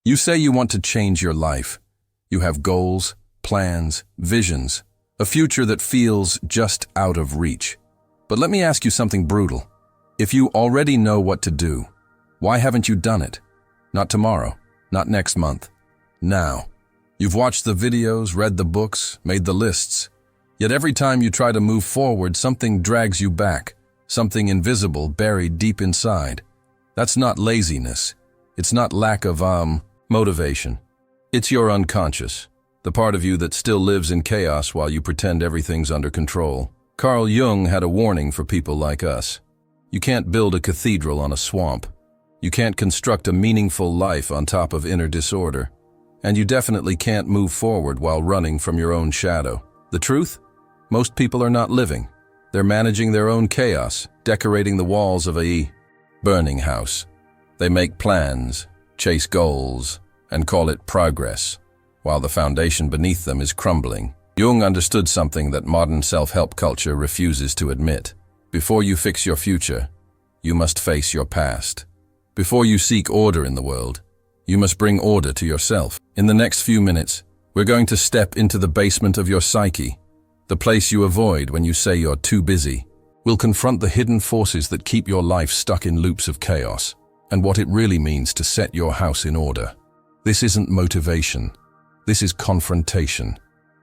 You say you want to change your life. You have goals, plans, visions, a future that feels just out of reach. But let me ask you something brutal. If you already know what to do, why haven't you done it? Not tomorrow, not next month, now. You've watched the videos, read the books, made the lists. Yet every time you try to move forward, something drags you back, something invisible buried deep inside. That's not laziness. It's not lack of, motivation. It's your unconscious, the part of you that still lives in chaos while you pretend everything's under control. Carl Jung had a warning for people like us. You can't build a cathedral on a swamp. You can't construct a meaningful life on top of inner disorder. And you definitely can't move forward while running from your own shadow. The truth? Most people are not living. They're managing their own chaos, decorating the walls of a burning house. They make plans, chase goals, and call it progress, while the foundation beneath them is crumbling. Jung understood something that modern self-help culture refuses to admit. Before you fix your future, you must face your past. Before you seek order in the world, you must bring order to yourself. In the next few minutes, we're going to step into the basement of your psyche, the place you avoid when you say you're too busy. We'll confront the hidden forces that keep your life stuck in loops of chaos, and what it really means to set your house in order. This isn't motivation. This is confrontation.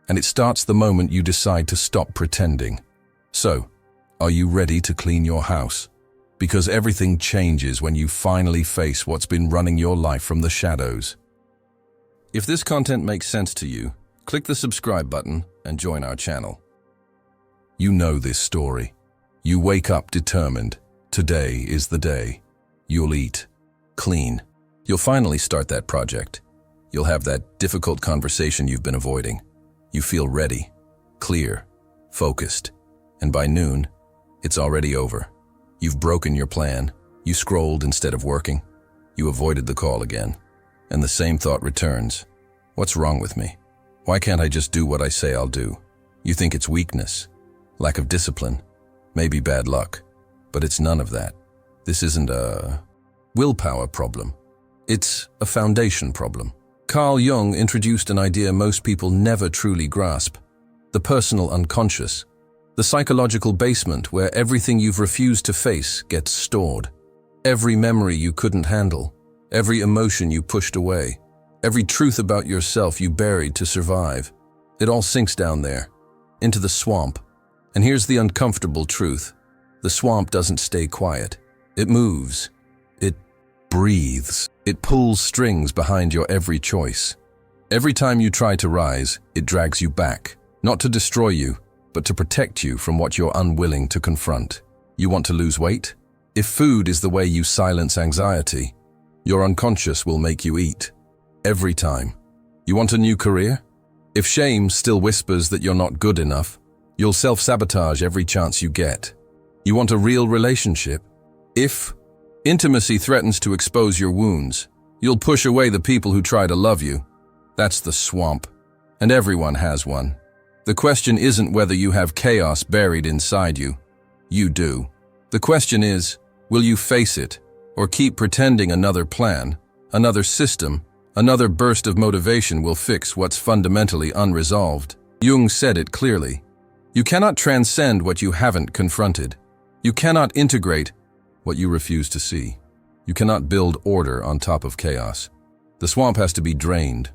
And it starts the moment you decide to stop pretending. So, are you ready to clean your house? Because everything changes when you finally face what's been running your life from the shadows. If this content makes sense to you, click the subscribe button and join our channel. You know this story. You wake up determined. Today is the day. You'll eat, clean. You'll finally start that project. You'll have that difficult conversation you've been avoiding. You feel ready, clear, focused. And by noon, it's already over. You've broken your plan. You scrolled instead of working. You avoided the call again. And the same thought returns. What's wrong with me? Why can't I just do what I say I'll do? You think it's weakness, lack of discipline, maybe bad luck. But it's none of that. This isn't a willpower problem. It's a foundation problem. Carl Jung introduced an idea most people never truly grasp: the personal unconscious, the psychological basement where everything you've refused to face gets stored. Every memory you couldn't handle, every emotion you pushed away, every truth about yourself you buried to survive. It all sinks down there, into the swamp. And here's the uncomfortable truth. The swamp doesn't stay quiet. It moves. It breathes. It pulls strings behind your every choice. Every time you try to rise, it drags you back, not to destroy you, but to protect you from what you're unwilling to confront. You want to lose weight? If food is the way you silence anxiety, your unconscious will make you eat. Every time. You want a new career? If shame still whispers that you're not good enough, you'll self-sabotage every chance you get. You want a real relationship? If intimacy threatens to expose your wounds, you'll push away the people who try to love you. That's the swamp, and everyone has one. The question isn't whether you have chaos buried inside you. You do. The question is, will you face it, or keep pretending another plan, another system, another burst of motivation will fix what's fundamentally unresolved? Jung said it clearly. You cannot transcend what you haven't confronted. You cannot integrate what you refuse to see. You cannot build order on top of chaos. The swamp has to be drained,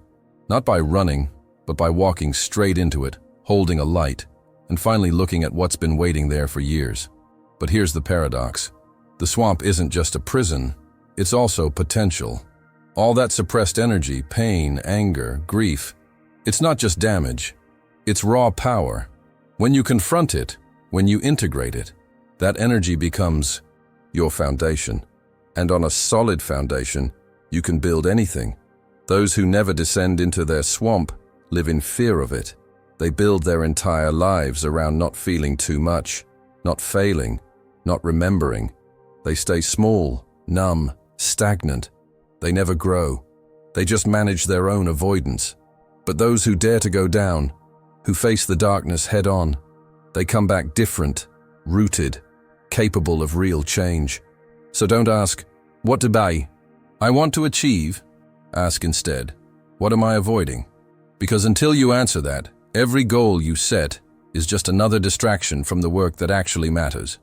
not by running, but by walking straight into it, holding a light, and finally looking at what's been waiting there for years. But here's the paradox. The swamp isn't just a prison, it's also potential. All that suppressed energy, pain, anger, grief, it's not just damage, it's raw power. When you confront it, when you integrate it, that energy becomes your foundation. And on a solid foundation, you can build anything. Those who never descend into their swamp live in fear of it. They build their entire lives around not feeling too much, not failing, not remembering. They stay small, numb, stagnant. They never grow. They just manage their own avoidance. But those who dare to go down, who face the darkness head on, they come back different, rooted, capable of real change. So don't ask, what to buy? I want to achieve. Ask instead, what am I avoiding? Because until you answer that, every goal you set is just another distraction from the work that actually matters.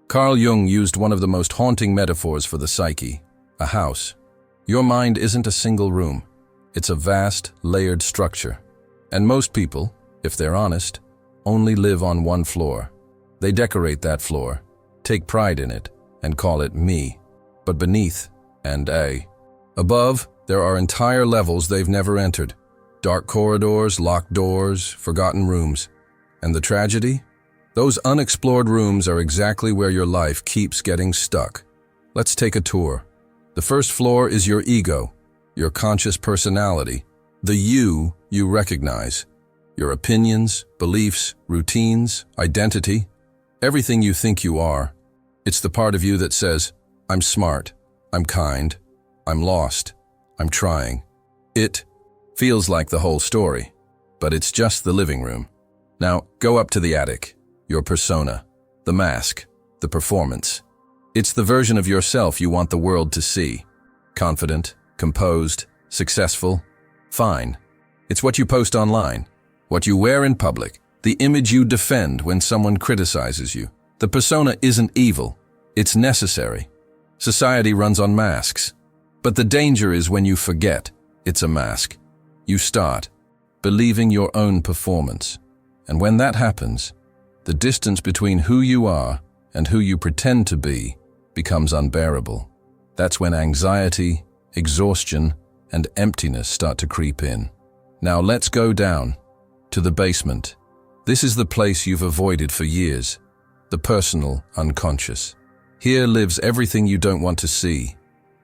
Carl Jung used one of the most haunting metaphors for the psyche, a house. Your mind isn't a single room. It's a vast, layered structure. And most people, if they're honest, only live on one floor. They decorate that floor, take pride in it, and call it me. But beneath, and above, there are entire levels they've never entered. Dark corridors, locked doors, forgotten rooms. And the tragedy? Those unexplored rooms are exactly where your life keeps getting stuck. Let's take a tour. The first floor is your ego, your conscious personality, the you recognize. Your opinions, beliefs, routines, identity, everything you think you are. It's the part of you that says, I'm smart, I'm kind, I'm lost, I'm trying. It feels like the whole story, but it's just the living room. Now, go up to the attic, your persona, the mask, the performance. It's the version of yourself you want the world to see. Confident, composed, successful, fine. It's what you post online, what you wear in public, the image you defend when someone criticizes you. The persona isn't evil, it's necessary. Society runs on masks. But the danger is when you forget it's a mask. You start believing your own performance. And when that happens, the distance between who you are and who you pretend to be becomes unbearable. That's when anxiety, exhaustion, and emptiness start to creep in. Now let's go down to the basement. This is the place you've avoided for years, the personal unconscious. Here lives everything you don't want to see,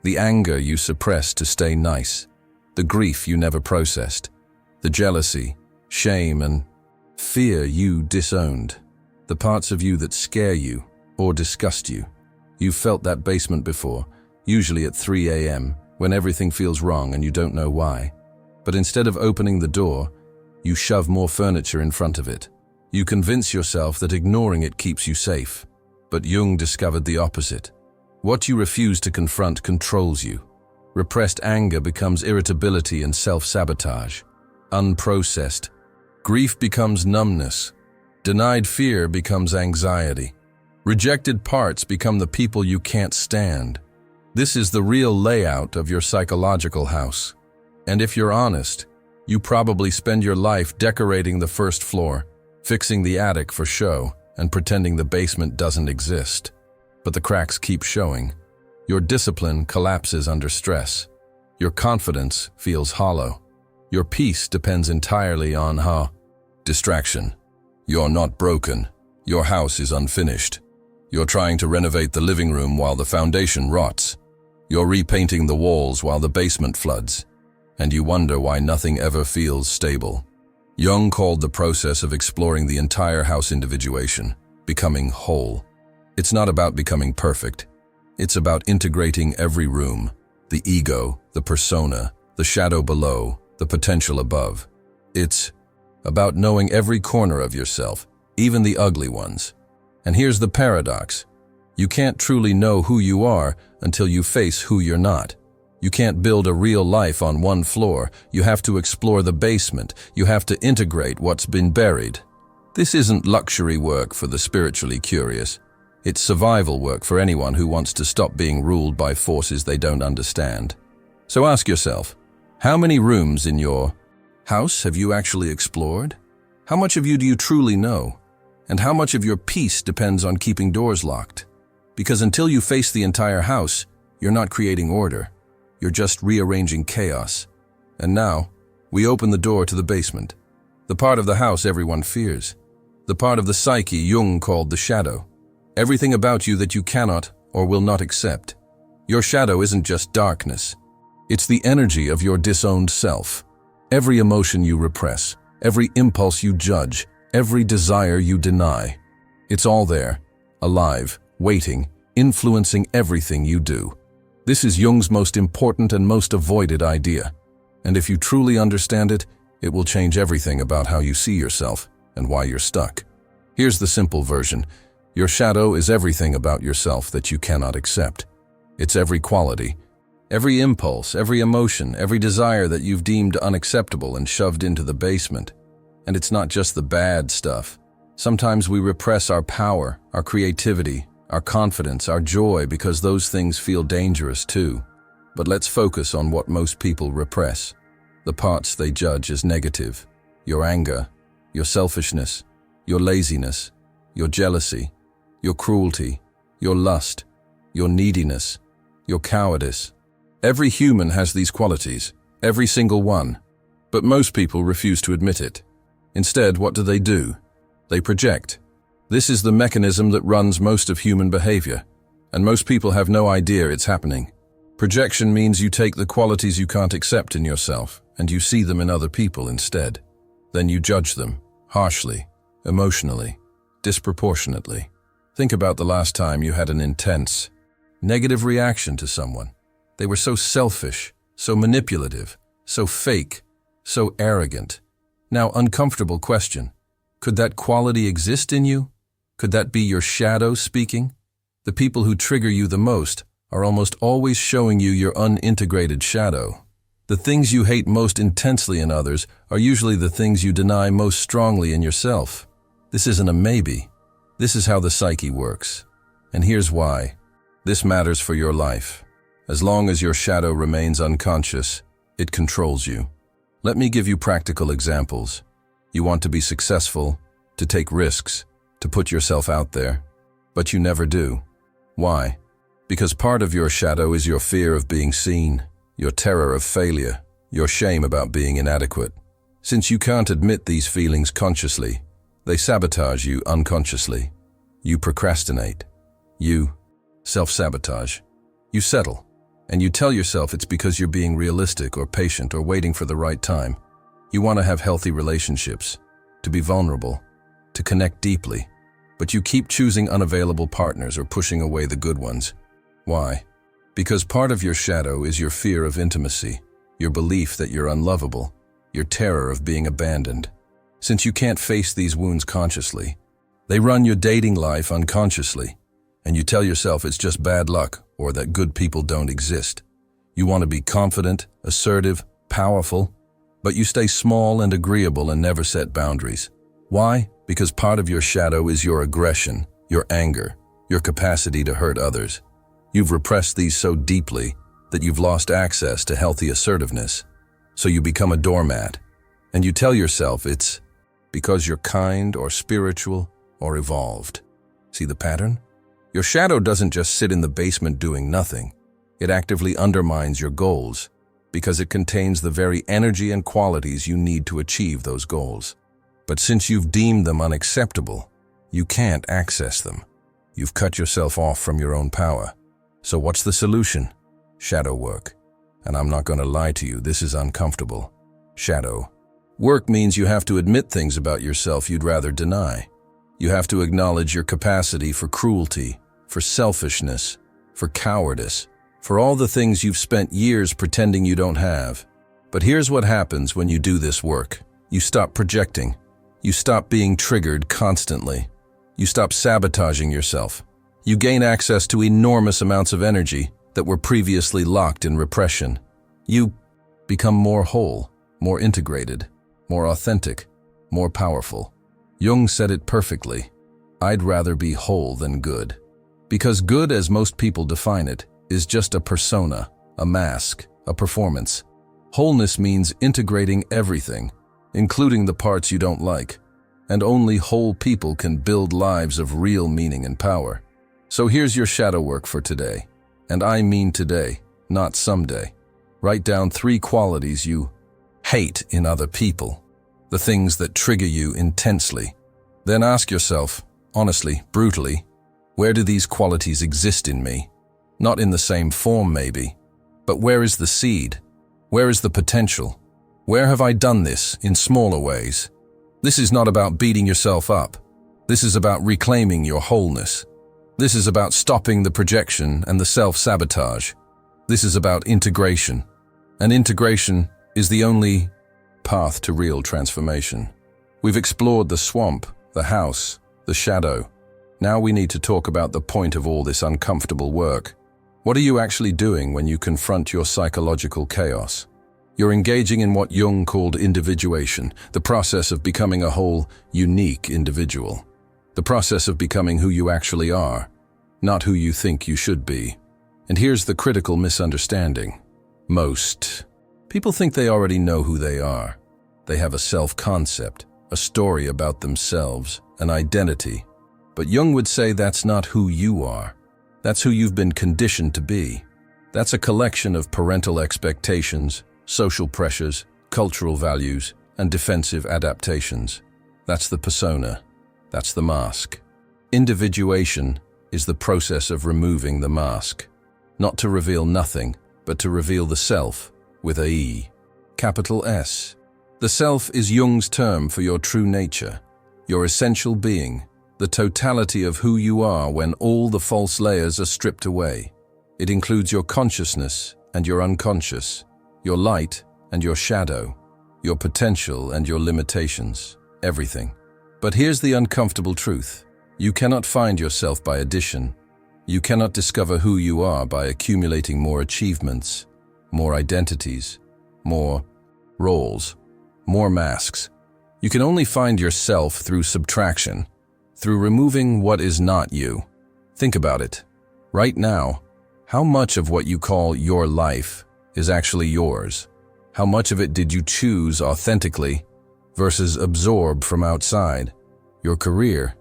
the anger you suppressed to stay nice, the grief you never processed, the jealousy, shame, and fear you disowned, the parts of you that scare you or disgust you. You've felt that basement before, usually at 3 a.m., when everything feels wrong and you don't know why. But instead of opening the door, you shove more furniture in front of it. You convince yourself that ignoring it keeps you safe. But Jung discovered the opposite. What you refuse to confront controls you. Repressed anger becomes irritability and self-sabotage. Unprocessed grief becomes numbness. Denied fear becomes anxiety. Rejected parts become the people you can't stand. This is the real layout of your psychological house. And if you're honest, you probably spend your life decorating the first floor, fixing the attic for show, and pretending the basement doesn't exist. But the cracks keep showing. Your discipline collapses under stress. Your confidence feels hollow. Your peace depends entirely on distraction. You're not broken. Your house is unfinished. You're trying to renovate the living room while the foundation rots. You're repainting the walls while the basement floods. And you wonder why nothing ever feels stable. Jung called the process of exploring the entire house individuation, becoming whole. It's not about becoming perfect. It's about integrating every room, the ego, the persona, the shadow below, the potential above. It's about knowing every corner of yourself, even the ugly ones. And here's the paradox. You can't truly know who you are until you face who you're not. You can't build a real life on one floor. You have to explore the basement. You have to integrate what's been buried. This isn't luxury work for the spiritually curious. It's survival work for anyone who wants to stop being ruled by forces they don't understand. So ask yourself, how many rooms in your house have you actually explored? How much of you do you truly know? And how much of your peace depends on keeping doors locked? Because until you face the entire house, you're not creating order. You're just rearranging chaos. And now, we open the door to the basement. The part of the house everyone fears. The part of the psyche Jung called the shadow. Everything about you that you cannot or will not accept. Your shadow isn't just darkness. It's the energy of your disowned self. Every emotion you repress, every impulse you judge, every desire you deny. It's all there, alive, waiting, influencing everything you do. This is Jung's most important and most avoided idea. And if you truly understand it, it will change everything about how you see yourself and why you're stuck. Here's the simple version. Your shadow is everything about yourself that you cannot accept. It's every quality, Every impulse, every emotion, every desire that you've deemed unacceptable and shoved into the basement. And it's not just the bad stuff. Sometimes we repress our power, our creativity, our confidence, our joy because those things feel dangerous too. But let's focus on what most people repress. The parts they judge as negative. Your anger, your selfishness, your laziness, your jealousy, your cruelty, your lust, your neediness, your cowardice. Every human has these qualities, every single one. But most people refuse to admit it. Instead, what do? They project. This is the mechanism that runs most of human behavior, and most people have no idea it's happening. Projection means you take the qualities you can't accept in yourself, and you see them in other people instead. Then you judge them, harshly, emotionally, disproportionately. Think about the last time you had an intense, negative reaction to someone. They were so selfish, so manipulative, so fake, so arrogant. Now, uncomfortable question. Could that quality exist in you? Could that be your shadow speaking? The people who trigger you the most are almost always showing you your unintegrated shadow. The things you hate most intensely in others are usually the things you deny most strongly in yourself. This isn't a maybe. This is how the psyche works. And here's why. This matters for your life. As long as your shadow remains unconscious, it controls you. Let me give you practical examples. You want to be successful, to take risks, to put yourself out there, but you never do. Why? Because part of your shadow is your fear of being seen, your terror of failure, your shame about being inadequate. Since you can't admit these feelings consciously, they sabotage you unconsciously. You procrastinate. You self-sabotage. You settle, and you tell yourself it's because you're being realistic or patient or waiting for the right time. You want to have healthy relationships, to be vulnerable, to connect deeply, but you keep choosing unavailable partners or pushing away the good ones. Why? Because part of your shadow is your fear of intimacy, your belief that you're unlovable, your terror of being abandoned. Since you can't face these wounds consciously, they run your dating life unconsciously, and you tell yourself it's just bad luck or that good people don't exist. You want to be confident, assertive, powerful, but you stay small and agreeable and never set boundaries. Why? Because part of your shadow is your aggression, your anger, your capacity to hurt others. You've repressed these so deeply that you've lost access to healthy assertiveness. So you become a doormat, and you tell yourself it's because you're kind or spiritual or evolved. See the pattern? Your shadow doesn't just sit in the basement doing nothing. It actively undermines your goals because it contains the very energy and qualities you need to achieve those goals. But since you've deemed them unacceptable, you can't access them. You've cut yourself off from your own power. So what's the solution? Shadow work. And I'm not going to lie to you, this is uncomfortable. Shadow work means you have to admit things about yourself you'd rather deny. You have to acknowledge your capacity for cruelty, for selfishness, for cowardice, for all the things you've spent years pretending you don't have. But here's what happens when you do this work. You stop projecting. You stop being triggered constantly. You stop sabotaging yourself. You gain access to enormous amounts of energy that were previously locked in repression. You become more whole, more integrated, more authentic, more powerful. Jung said it perfectly. I'd rather be whole than good. Because good, as most people define it, is just a persona, a mask, a performance. Wholeness means integrating everything, including the parts you don't like. And only whole people can build lives of real meaning and power. So here's your shadow work for today. And I mean today, not someday. Write down 3 qualities you hate in other people, the things that trigger you intensely. Then ask yourself, honestly, brutally, where do these qualities exist in me? Not in the same form maybe, but where is the seed? Where is the potential? Where have I done this in smaller ways? This is not about beating yourself up. This is about reclaiming your wholeness. This is about stopping the projection and the self-sabotage. This is about integration. And integration is the only path to real transformation. We've explored the swamp, the house, the shadow. Now we need to talk about the point of all this uncomfortable work. What are you actually doing when you confront your psychological chaos? You're engaging in what Jung called individuation, the process of becoming a whole, unique individual. The process of becoming who you actually are, not who you think you should be. And here's the critical misunderstanding. Most people think they already know who they are. They have a self-concept, a story about themselves, an identity. But Jung would say that's not who you are. That's who you've been conditioned to be. That's a collection of parental expectations, social pressures, cultural values, and defensive adaptations. That's the persona. That's the mask. Individuation is the process of removing the mask. Not to reveal nothing, but to reveal the self with a E. Capital S. The self is Jung's term for your true nature, your essential being, the totality of who you are when all the false layers are stripped away. It includes your consciousness and your unconscious, your light and your shadow, your potential and your limitations, everything. But here's the uncomfortable truth. You cannot find yourself by addition. You cannot discover who you are by accumulating more achievements, more identities, more roles, more masks. You can only find yourself through subtraction, through removing what is not you. Think about it. Right now, how much of what you call your life is actually yours? How much of it did you choose authentically versus absorb from outside? Your career.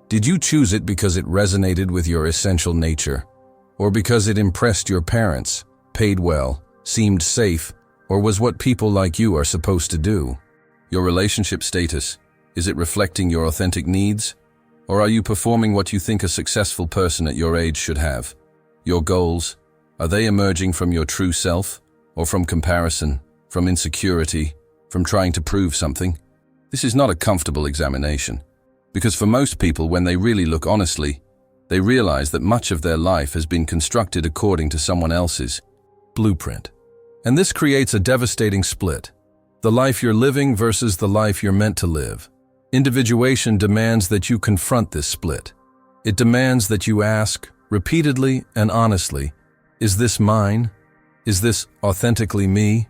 Did you choose it because it resonated with your essential nature? Or because it impressed your parents, paid well, seemed safe, or was what people like you are supposed to do? Your relationship status. Is it reflecting your authentic needs? Or are you performing what you think a successful person at your age should have? Your goals. Are they emerging from your true self? Or from comparison, from insecurity, from trying to prove something? This is not a comfortable examination. Because for most people, when they really look honestly, they realize that much of their life has been constructed according to someone else's blueprint. And this creates a devastating split. The life you're living versus the life you're meant to live. Individuation demands that you confront this split. It demands that you ask, repeatedly and honestly, is this mine? Is this authentically me?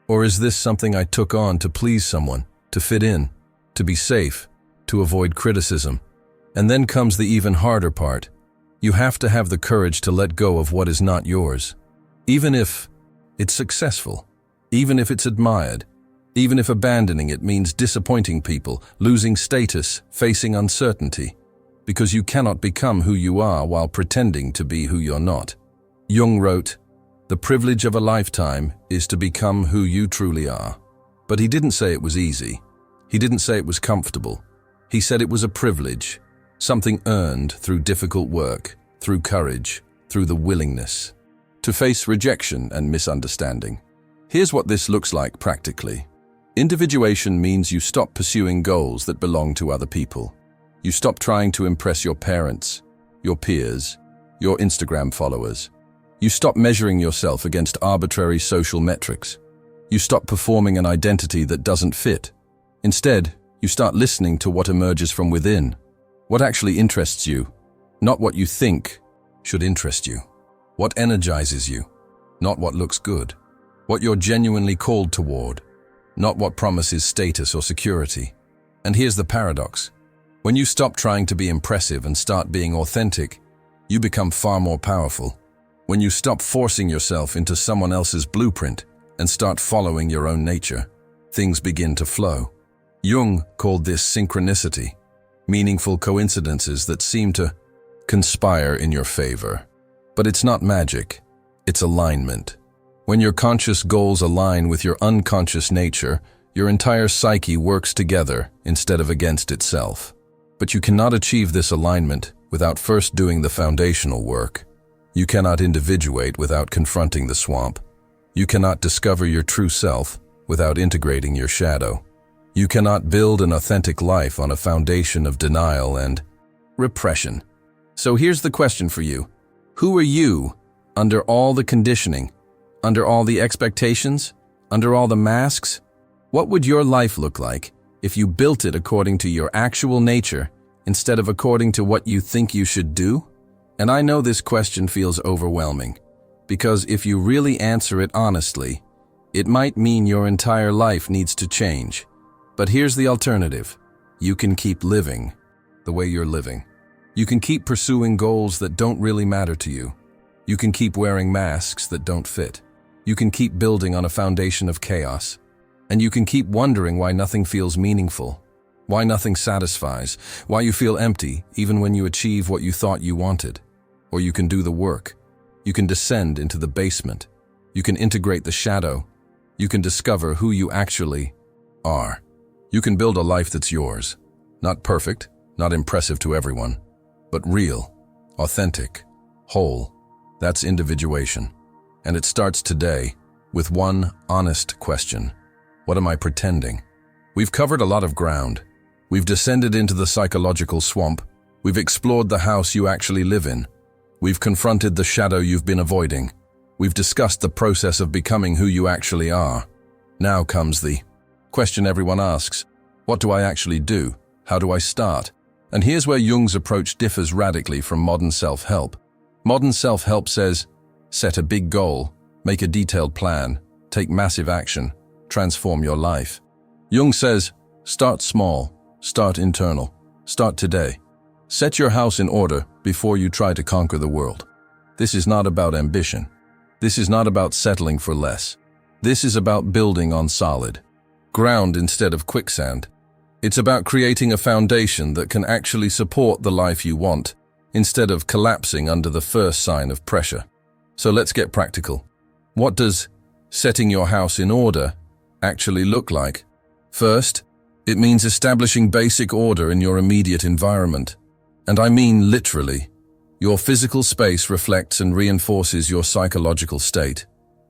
Or is this something I took on to please someone, to fit in, to be safe, to avoid criticism? And then comes the even harder part. You have to have the courage to let go of what is not yours. Even if it's successful, even if it's admired, even if abandoning it means disappointing people, losing status, facing uncertainty, because you cannot become who you are while pretending to be who you're not. Jung wrote, "The privilege of a lifetime is to become who you truly are." But he didn't say it was easy. He didn't say it was comfortable. He said it was a privilege, something earned through difficult work, through courage, through the willingness to face rejection and misunderstanding. Here's what this looks like practically. Individuation means you stop pursuing goals that belong to other people. You stop trying to impress your parents, your peers, your Instagram followers. You stop measuring yourself against arbitrary social metrics. You stop performing an identity that doesn't fit. Instead, you start listening to what emerges from within, what actually interests you, not what you think should interest you, what energizes you, not what looks good, what you're genuinely called toward, not what promises status or security. And here's the paradox. When you stop trying to be impressive and start being authentic, you become far more powerful. When you stop forcing yourself into someone else's blueprint and start following your own nature, things begin to flow. Jung called this synchronicity, meaningful coincidences that seem to conspire in your favor. But it's not magic, it's alignment. When your conscious goals align with your unconscious nature, your entire psyche works together instead of against itself. But you cannot achieve this alignment without first doing the foundational work. You cannot individuate without confronting the swamp. You cannot discover your true self without integrating your shadow. You cannot build an authentic life on a foundation of denial and repression. So here's the question for you. Who are you under all the conditioning, under all the expectations, under all the masks? What would your life look like if you built it according to your actual nature instead of according to what you think you should do? And I know this question feels overwhelming. Because if you really answer it honestly, it might mean your entire life needs to change. But here's the alternative. You can keep living the way you're living. You can keep pursuing goals that don't really matter to you. You can keep wearing masks that don't fit. You can keep building on a foundation of chaos. And you can keep wondering why nothing feels meaningful, why nothing satisfies, why you feel empty even when you achieve what you thought you wanted. Or you can do the work. You can descend into the basement. You can integrate the shadow. You can discover who you actually are. You can build a life that's yours. Not perfect, not impressive to everyone, but real, authentic, whole. That's individuation. And it starts today with one honest question. What am I pretending? We've covered a lot of ground. We've descended into the psychological swamp. We've explored the house you actually live in. We've confronted the shadow you've been avoiding. We've discussed the process of becoming who you actually are. Now comes the question everyone asks. What do I actually do? How do I start? And here's where Jung's approach differs radically from modern self-help. Modern self-help says, set a big goal, make a detailed plan, take massive action, transform your life. Jung says, start small, start internal, start today. Set your house in order before you try to conquer the world. This is not about ambition. This is not about settling for less. This is about building on solid ground instead of quicksand. It's about creating a foundation that can actually support the life you want, instead of collapsing under the first sign of pressure. So let's get practical. What does setting your house in order actually look like? First, it means establishing basic order in your immediate environment. And I mean literally. Your physical space reflects and reinforces your psychological state.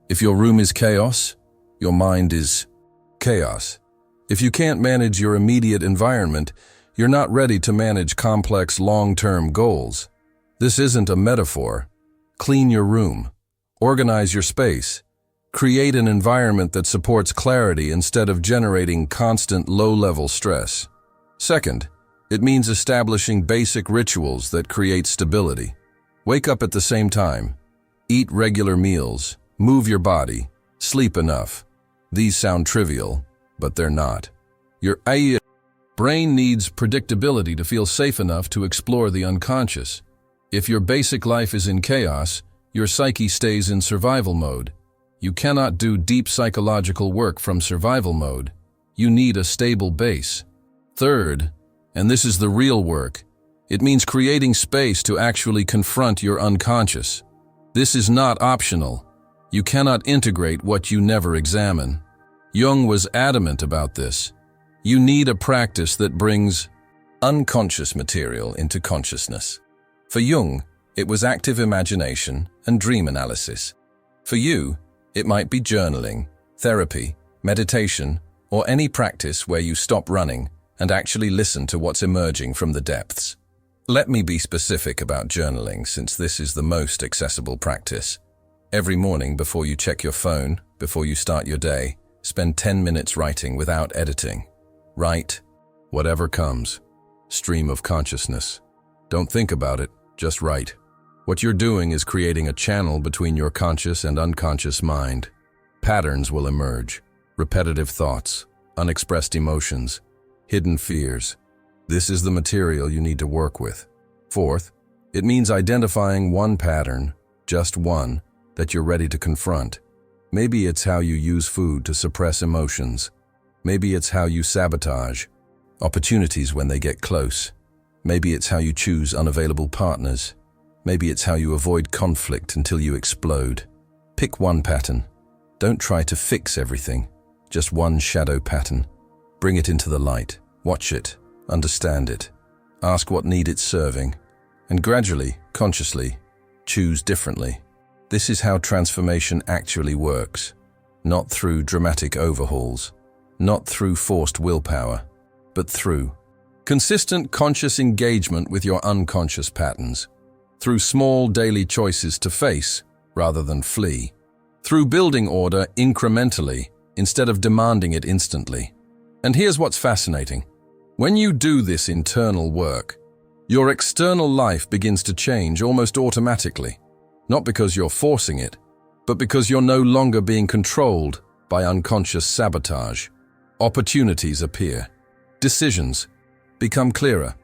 If your room is chaos, your mind is chaos. If you can't manage your immediate environment, you're not ready to manage complex long-term goals. This isn't a metaphor. Clean your room. Organize your space. Create an environment that supports clarity instead of generating constant low-level stress. Second, it means establishing basic rituals that create stability. Wake up at the same time. Eat regular meals. Move your body. Sleep enough. These sound trivial, but they're not. Your brain needs predictability to feel safe enough to explore the unconscious. If your basic life is in chaos, your psyche stays in survival mode. You cannot do deep psychological work from survival mode. You need a stable base. Third, and this is the real work, it means creating space to actually confront your unconscious. This is not optional. You cannot integrate what you never examine. Jung was adamant about this. You need a practice that brings unconscious material into consciousness. For Jung, it was active imagination and dream analysis. For you, it might be journaling, therapy, meditation, or any practice where you stop running and actually listen to what's emerging from the depths. Let me be specific about journaling, since this is the most accessible practice. Every morning before you check your phone, before you start your day, spend 10 minutes writing without editing. Write whatever comes. Stream of consciousness. Don't think about it, just write. What you're doing is creating a channel between your conscious and unconscious mind. Patterns will emerge. Repetitive thoughts, unexpressed emotions, hidden fears. This is the material you need to work with. Fourth, it means identifying one pattern, just one, that you're ready to confront. Maybe it's how you use food to suppress emotions. Maybe it's how you sabotage opportunities when they get close. Maybe it's how you choose unavailable partners. Maybe it's how you avoid conflict until you explode. Pick one pattern. Don't try to fix everything. Just one shadow pattern. Bring it into the light. Watch it. Understand it. Ask what need it's serving. And gradually, consciously, choose differently. This is how transformation actually works. Not through dramatic overhauls. Not through forced willpower. But through consistent conscious engagement with your unconscious patterns. Through small daily choices to face rather than flee. Through building order incrementally instead of demanding it instantly. And here's what's fascinating. When you do this internal work, your external life begins to change almost automatically. Not because you're forcing it, but because you're no longer being controlled by unconscious sabotage. Opportunities appear. Decisions become clearer.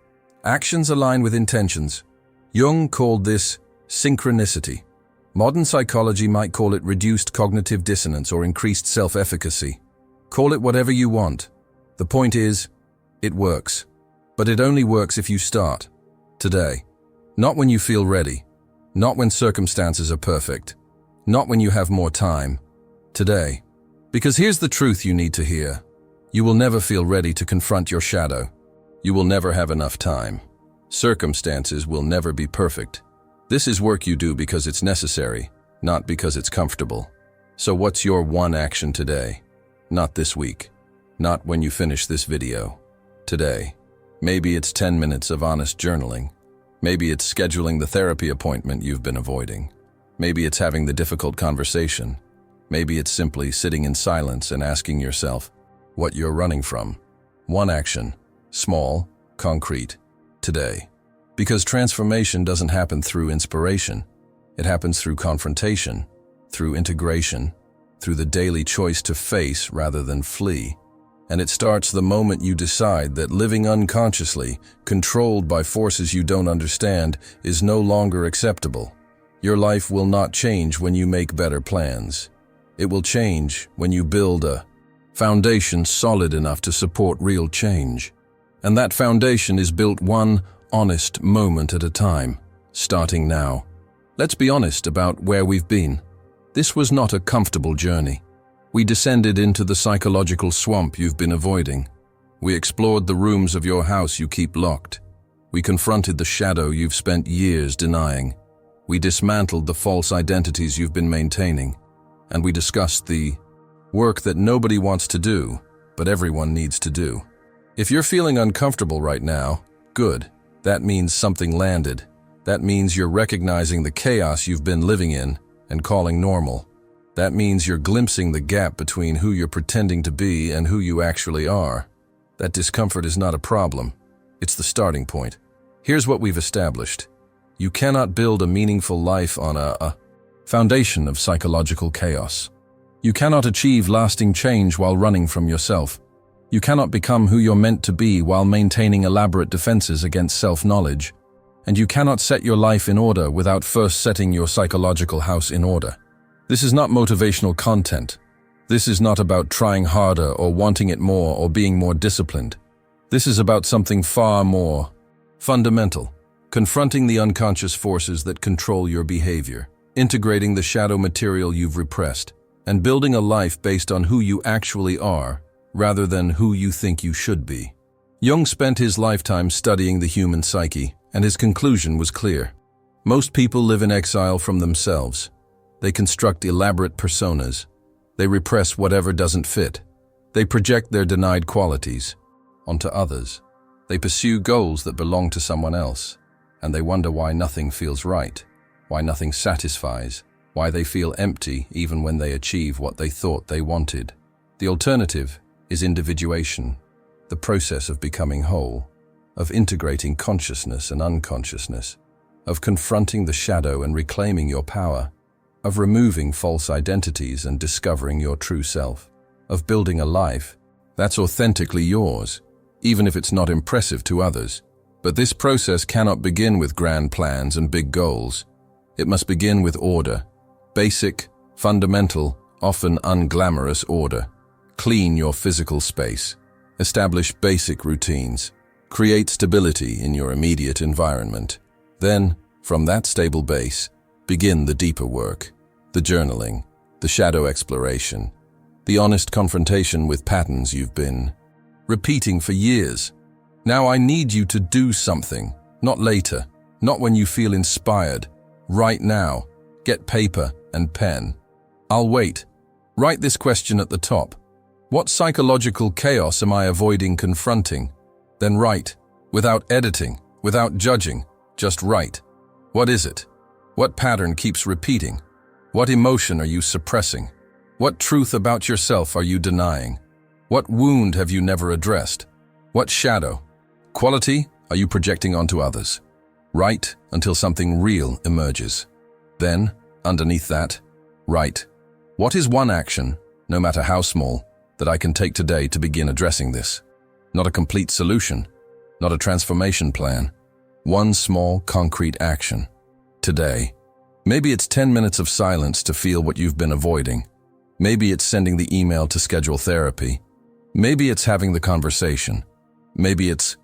Actions align with intentions. Jung called this synchronicity. Modern psychology might call it reduced cognitive dissonance or increased self-efficacy. Call it whatever you want. The point is, it works. But it only works if you start. Today. Not when you feel ready. Not when circumstances are perfect. Not when you have more time. Today. Because here's the truth you need to hear. You will never feel ready to confront your shadow. You will never have enough time. Circumstances will never be perfect. This is work you do because it's necessary, not because it's comfortable. So what's your one action today? Not this week. Not when you finish this video. Today. Maybe it's 10 minutes of honest journaling. Maybe it's scheduling the therapy appointment you've been avoiding. Maybe it's having the difficult conversation. Maybe it's simply sitting in silence and asking yourself what you're running from. One action, small, concrete, today. Because transformation doesn't happen through inspiration. It happens through confrontation, through integration, through the daily choice to face rather than flee. And it starts the moment you decide that living unconsciously, controlled by forces you don't understand, is no longer acceptable. Your life will not change when you make better plans. It will change when you build a foundation solid enough to support real change. And that foundation is built one honest moment at a time, starting now. Let's be honest about where we've been. This was not a comfortable journey. We descended into the psychological swamp you've been avoiding. We explored the rooms of your house you keep locked. We confronted the shadow you've spent years denying. We dismantled the false identities you've been maintaining. And we discussed the work that nobody wants to do, but everyone needs to do. If you're feeling uncomfortable right now, good. That means something landed. That means you're recognizing the chaos you've been living in and calling normal. That means you're glimpsing the gap between who you're pretending to be and who you actually are. That discomfort is not a problem. It's the starting point. Here's what we've established. You cannot build a meaningful life on a foundation of psychological chaos. You cannot achieve lasting change while running from yourself. You cannot become who you're meant to be while maintaining elaborate defenses against self-knowledge. And you cannot set your life in order without first setting your psychological house in order. This is not motivational content. This is not about trying harder or wanting it more or being more disciplined. This is about something far more fundamental. Confronting the unconscious forces that control your behavior, integrating the shadow material you've repressed, and building a life based on who you actually are, rather than who you think you should be. Jung spent his lifetime studying the human psyche, and his conclusion was clear. Most people live in exile from themselves. They construct elaborate personas. They repress whatever doesn't fit. They project their denied qualities onto others. They pursue goals that belong to someone else, and they wonder why nothing feels right, why nothing satisfies, why they feel empty even when they achieve what they thought they wanted. The alternative is individuation, the process of becoming whole, of integrating consciousness and unconsciousness, of confronting the shadow and reclaiming your power, of removing false identities and discovering your true self, of building a life that's authentically yours, even if it's not impressive to others. But this process cannot begin with grand plans and big goals. It must begin with order. Basic, fundamental, often unglamorous order. Clean your physical space. Establish basic routines. Create stability in your immediate environment. Then, from that stable base, begin the deeper work. The journaling, the shadow exploration, the honest confrontation with patterns you've been repeating for years. Now I need you to do something, not later, not when you feel inspired. Right now, get paper and pen. I'll wait. Write this question at the top. What psychological chaos am I avoiding confronting? Then write, without editing, without judging, just write. What is it? What pattern keeps repeating? What emotion are you suppressing? What truth about yourself are you denying? What wound have you never addressed? What shadow, quality are you projecting onto others? Write until something real emerges. Then, underneath that, Right. What is one action, no matter how small, that I can take today to begin addressing this? Not a complete solution, not a transformation plan. One small, concrete action. Today. Maybe it's 10 minutes of silence to feel what you've been avoiding. Maybe it's sending the email to schedule therapy. Maybe it's having the conversation. Maybe it's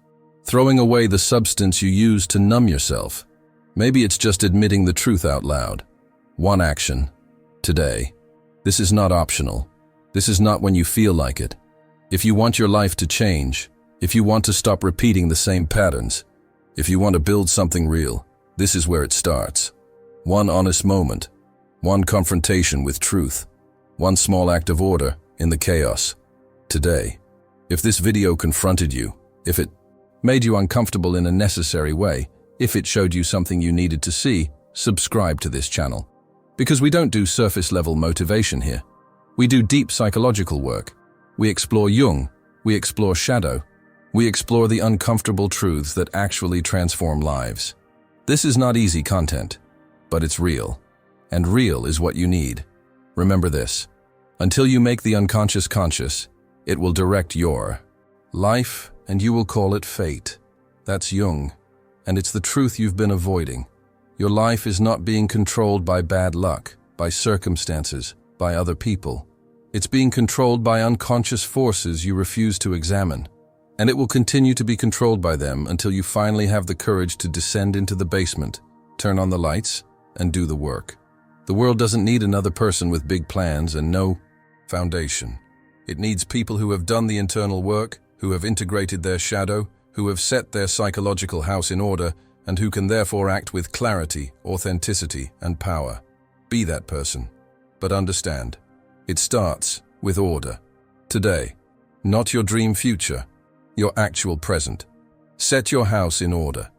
throwing away the substance you use to numb yourself. Maybe it's just admitting the truth out loud. One action. Today. This is not optional. This is not when you feel like it. If you want your life to change, if you want to stop repeating the same patterns, if you want to build something real, this is where it starts. One honest moment, one confrontation with truth, one small act of order in the chaos. Today. If this video confronted you, if it made you uncomfortable in a necessary way, if it showed you something you needed to see, subscribe to this channel. Because we don't do surface-level motivation here. We do deep psychological work. We explore Jung. We explore shadow. We explore the uncomfortable truths that actually transform lives. This is not easy content, but it's real. And real is what you need. Remember this. Until you make the unconscious conscious, it will direct your life, and you will call it fate. That's Jung. And it's the truth you've been avoiding. Your life is not being controlled by bad luck, by circumstances, by other people. It's being controlled by unconscious forces you refuse to examine. And it will continue to be controlled by them until you finally have the courage to descend into the basement, turn on the lights, and do the work. The world doesn't need another person with big plans and no foundation. It needs people who have done the internal work, who have integrated their shadow, who have set their psychological house in order, and who can therefore act with clarity, authenticity, and power. Be that person. But understand, it starts with order. Today, not your dream future, your actual present. Set your house in order.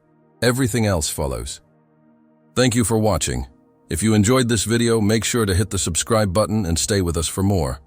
Everything else follows. Thank you for watching. If you enjoyed this video, make sure to hit the subscribe button and stay with us for more.